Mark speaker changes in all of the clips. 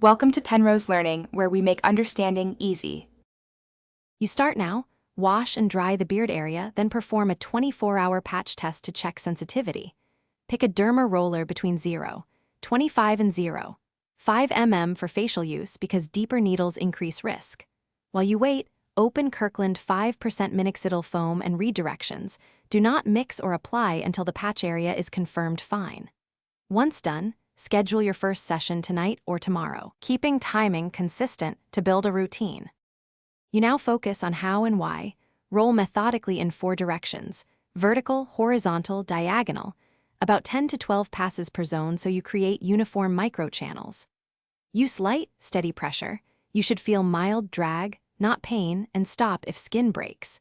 Speaker 1: Welcome to Penrose Learning, where we make understanding easy.
Speaker 2: You start now, wash and dry the beard area, then perform a 24-hour patch test to check sensitivity. Pick a Derma roller between 0.25 and 0.5 mm for facial use because deeper needles increase risk. While you wait, open Kirkland 5% minoxidil foam and redirections. Do not mix or apply until the patch area is confirmed fine. Once done, schedule your first session tonight or tomorrow, keeping timing consistent to build a routine. You now focus on how and why. Roll methodically in 4 directions: vertical, horizontal, diagonal, about 10 to 12 passes per zone so you create uniform microchannels. Use light, steady pressure. You should feel mild drag, not pain, and stop if skin breaks.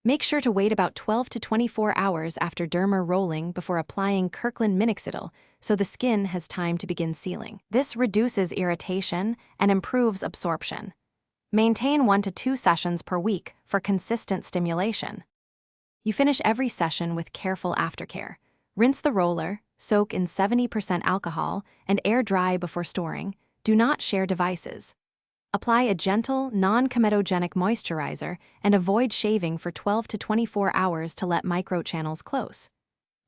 Speaker 2: Make sure to wait about 12 to 24 hours after derma rolling before applying Kirkland minoxidil so the skin has time to begin sealing. This reduces irritation and improves absorption. Maintain 1 to 2 sessions per week for consistent stimulation. You finish every session with careful aftercare. Rinse the roller, soak in 70% alcohol, and air dry before storing. Do not share devices. Apply a gentle, non-comedogenic moisturizer and avoid shaving for 12 to 24 hours to let microchannels close.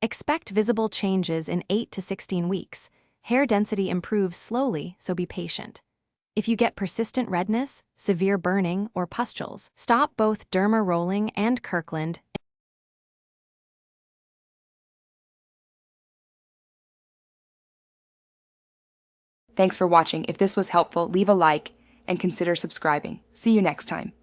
Speaker 2: Expect visible changes in 8 to 16 weeks. Hair density improves slowly, so be patient. If you get persistent redness, severe burning, or pustules, stop both derma rolling and Kirkland.
Speaker 1: Thanks for watching. If this was helpful, leave a like and consider subscribing. See you next time.